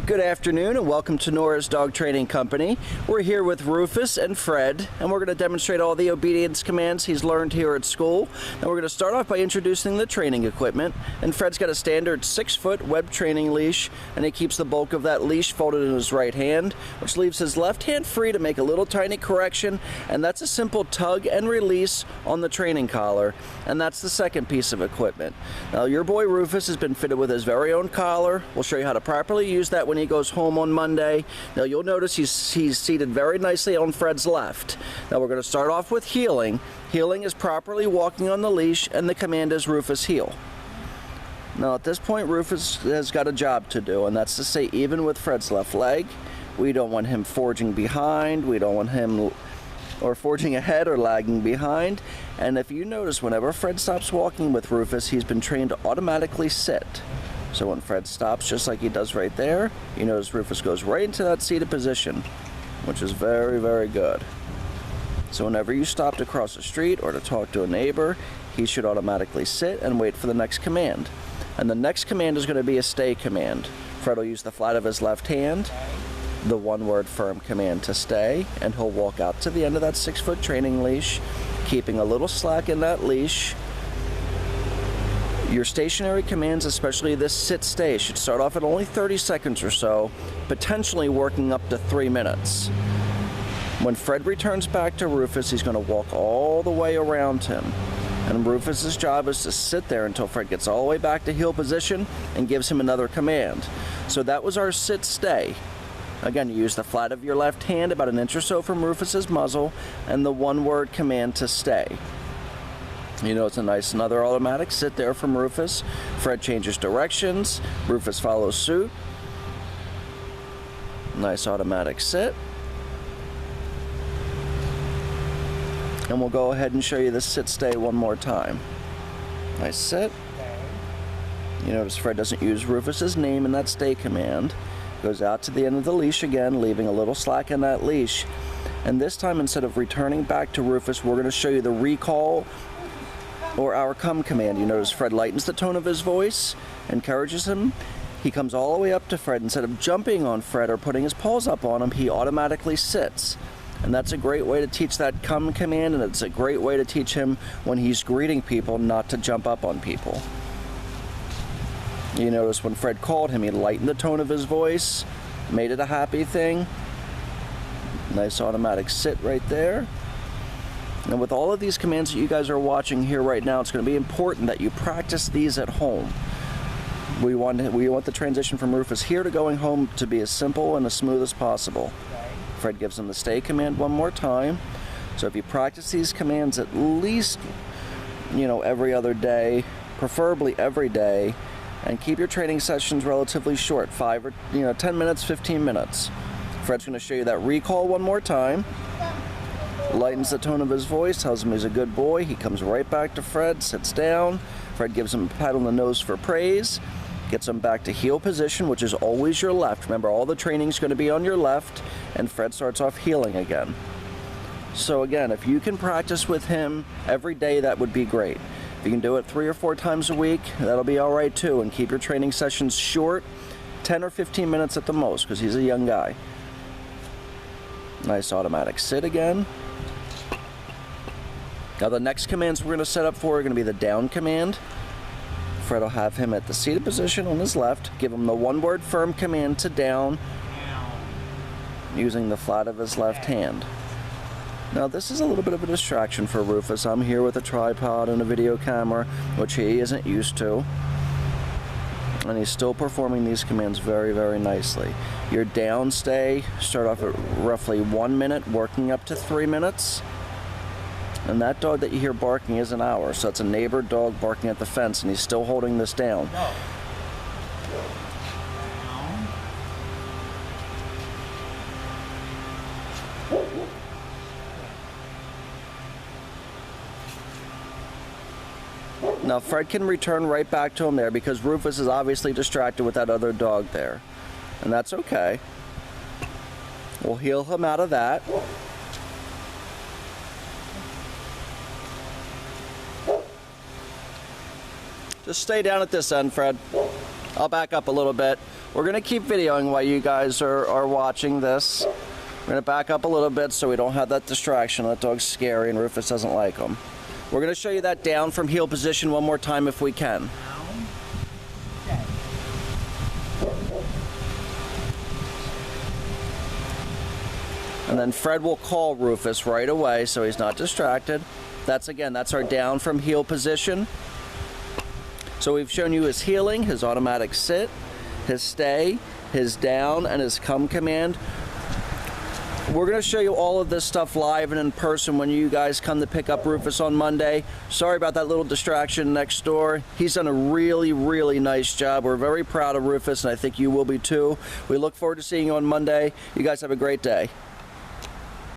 Good afternoon and welcome to Nora's Dog Training Company. We're here with Rufus and Fred, and we're going to demonstrate all the obedience commands he's learned here at school. And we're going to start off by introducing the training equipment. And Fred's got a standard 6-foot web training leash, and he keeps the bulk of that leash folded in his right hand, which leaves his left hand free to make a little tiny correction, and that's a simple tug and release on the training collar. And that's the second piece of equipment. Now your boy Rufus has been fitted with his very own collar. We'll show you how to properly use that when he goes home on Monday. Now you'll notice he's seated very nicely on Fred's left. Now we're going to start off with heeling. Heeling is properly walking on the leash, and the command is Rufus heel. Now at this point Rufus has got a job to do, and that's to say, even with Fred's left leg, we don't want him forging behind, we don't want him or forging ahead or lagging behind. And if you notice, whenever Fred stops walking with Rufus, he's been trained to automatically sit. So when Fred stops, just like he does right there, you notice Rufus goes right into that seated position, which is very, very good. So whenever you stop to cross the street or to talk to a neighbor, he should automatically sit and wait for the next command. And the next command is going to be a stay command. Fred will use the flat of his left hand, the one-word firm command to stay, and he'll walk out to the end of that 6-foot training leash, keeping a little slack in that leash. Your stationary commands, especially this sit-stay, should start off at only 30 seconds or so, potentially working up to 3 minutes. When Fred returns back to Rufus, he's going to walk all the way around him. And Rufus's job is to sit there until Fred gets all the way back to heel position and gives him another command. So that was our sit-stay. Again, you use the flat of your left hand about an inch or so from Rufus's muzzle, and the one-word command to stay. You know, it's a nice another automatic sit there from Rufus. Fred changes directions. Rufus follows suit. Nice automatic sit. And we'll go ahead and show you the sit-stay one more time. Nice sit. You notice Fred doesn't use Rufus's name in that stay command. Goes out to the end of the leash again, leaving a little slack in that leash. And this time, instead of returning back to Rufus, we're going to show you the recall or our come command. You notice Fred lightens the tone of his voice, encourages him. He comes all the way up to Fred. Instead of jumping on Fred or putting his paws up on him, he automatically sits. And that's a great way to teach that come command, and it's a great way to teach him when he's greeting people not to jump up on people. You notice when Fred called him, he lightened the tone of his voice, made it a happy thing. Nice automatic sit right there. And with all of these commands that you guys are watching here right now, it's going to be important that you practice these at home. We want the transition from Rufus here to going home to be as simple and as smooth as possible. Fred gives him the stay command one more time. So if you practice these commands at least, every other day, preferably every day, and keep your training sessions relatively short, 10 minutes, 15 minutes. Fred's going to show you that recall one more time. Lightens the tone of his voice, tells him he's a good boy. He comes right back to Fred, sits down. Fred gives him a pat on the nose for praise, gets him back to heel position, which is always your left. Remember, all the training's going to be on your left, and Fred starts off heeling again. So again, if you can practice with him every day, that would be great. If you can do it 3 or 4 times a week, that'll be all right too, and keep your training sessions short, 10 or 15 minutes at the most, because he's a young guy. Nice automatic sit again. Now the next commands we're going to set up for are going to be the down command. Fred will have him at the seated position on his left, give him the one-word firm command to down, using the flat of his left hand. Now this is a little bit of a distraction for Rufus. I'm here with a tripod and a video camera, which he isn't used to. And he's still performing these commands very, very nicely. Your down stay, start off at roughly 1 minute, working up to 3 minutes. And that dog that you hear barking isn't ours, so it's a neighbor dog barking at the fence, and he's still holding this down. Now Fred can return right back to him there because Rufus is obviously distracted with that other dog there. And that's okay. We'll heel him out of that. Just stay down at this end, Fred. I'll back up a little bit. We're gonna keep videoing while you guys are watching this. We're gonna back up a little bit so we don't have that distraction. That dog's scary and Rufus doesn't like them. We're gonna show you that down from heel position one more time if we can. And then Fred will call Rufus right away so he's not distracted. That's our down from heel position. So we've shown you his heeling, his automatic sit, his stay, his down, and his come command. We're going to show you all of this stuff live and in person when you guys come to pick up Rufus on Monday. Sorry about that little distraction next door. He's done a really, really nice job. We're very proud of Rufus, and I think you will be too. We look forward to seeing you on Monday. You guys have a great day.